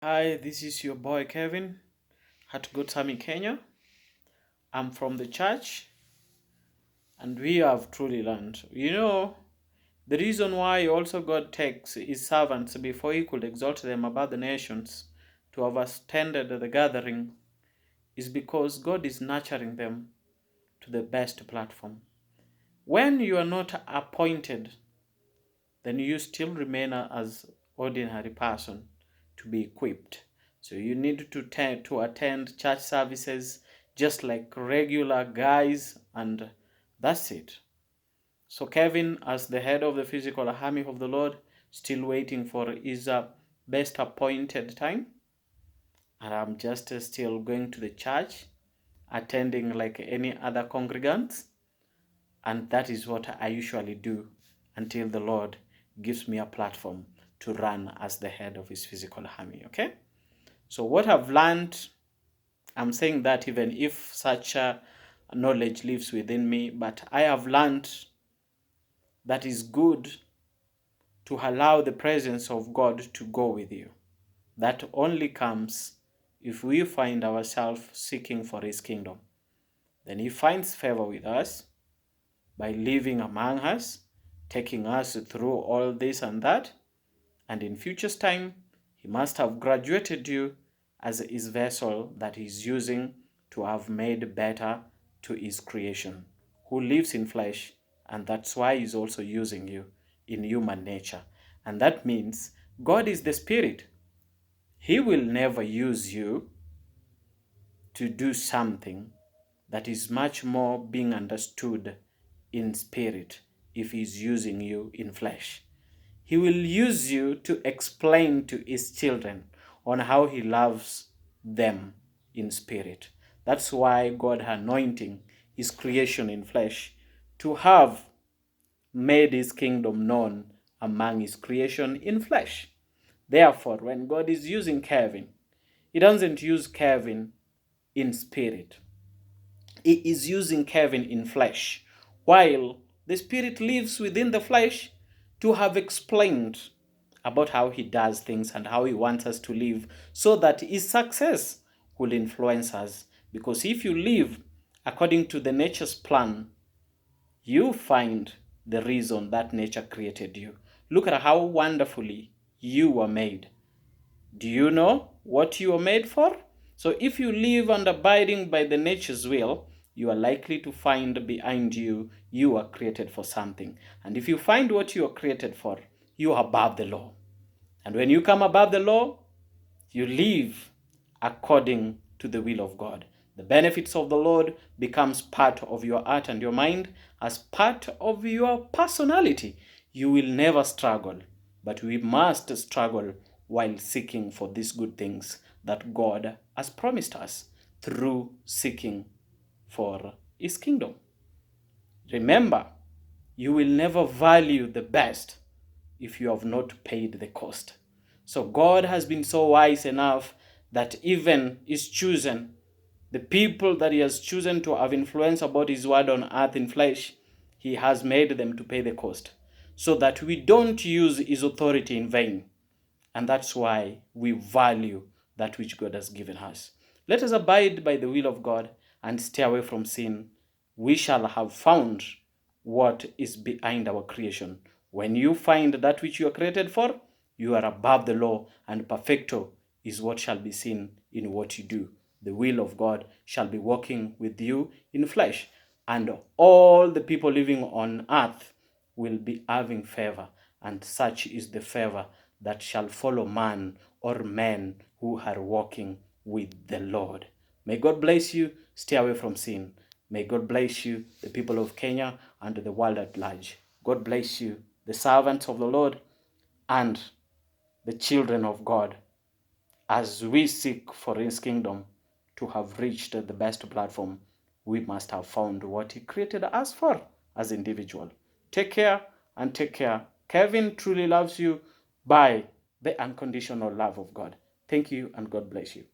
Hi, this is your boy Kevin at Good Sarmy, Kenya. I'm from the church and we have truly learned. The reason why also God takes his servants before he could exalt them above the nations to have attended the gathering is because God is nurturing them to the best platform. When you are not appointed, then you still remain as ordinary person to be equipped. So you need to attend church services just like regular guys, and that's it. So Kevin, as the head of the physical army of the Lord, still waiting for his best appointed time, and I'm just still going to the church, attending like any other congregants, and that is what I usually do until the Lord gives me a platform to run as the head of his physical army. Okay? So, what I've learned, I'm saying that even if such knowledge lives within me, but I have learned that is good to allow the presence of God to go with you. That only comes if we find ourselves seeking for his kingdom. Then he finds favor with us by living among us, taking us through all this and that, and in future's time, he must have graduated you as his vessel that he's using to have made better to his creation, who lives in flesh, and that's why he's also using you in human nature. And that means God is the Spirit. He will never use you to do something that is much more being understood in spirit if he's using you in flesh. He will use you to explain to his children on how he loves them in spirit. That's why God anointing his creation in flesh to have made his kingdom known among his creation in flesh. Therefore, when God is using Kevin, he doesn't use Kevin in spirit. He is using Kevin in flesh, while the spirit lives within the flesh to have explained about how he does things and how he wants us to live so that his success will influence us. Because if you live according to the nature's plan, you find the reason that nature created you. Look at how wonderfully you were made. Do you know what you are made for? So if you live and abiding by the nature's will, you are likely to find behind you, you are created for something. And if you find what you are created for, you are above the law. And when you come above the law, you live according to the will of God. The benefits of the Lord becomes part of your heart and your mind as part of your personality. You will never struggle, but we must struggle while seeking for these good things that God has promised us through seeking for his kingdom. Remember, you will never value the best if you have not paid the cost. So God has been so wise enough that even is chosen the people that he has chosen to have influence about his word on earth in flesh, he has made them to pay the cost so that we don't use his authority in vain. And that's why we value that which God has given us. Let us abide by the will of God and stay away from sin. We shall have found what is behind our creation. When you find that which you are created for, you are above the law, and perfecto is what shall be seen in what you do. The will of God shall be working with you in flesh, and all the people living on earth will be having favor, and such is the favor that shall follow man or men who are walking with the Lord. May God bless you. Stay away from sin. May God bless you, the people of Kenya and the world at large. God bless you, the servants of the Lord and the children of God, as we seek for his kingdom to have reached the best platform. We must have found what he created us for as individual. Take care and take care. Kevin truly loves you by the unconditional love of God. Thank you and God bless you.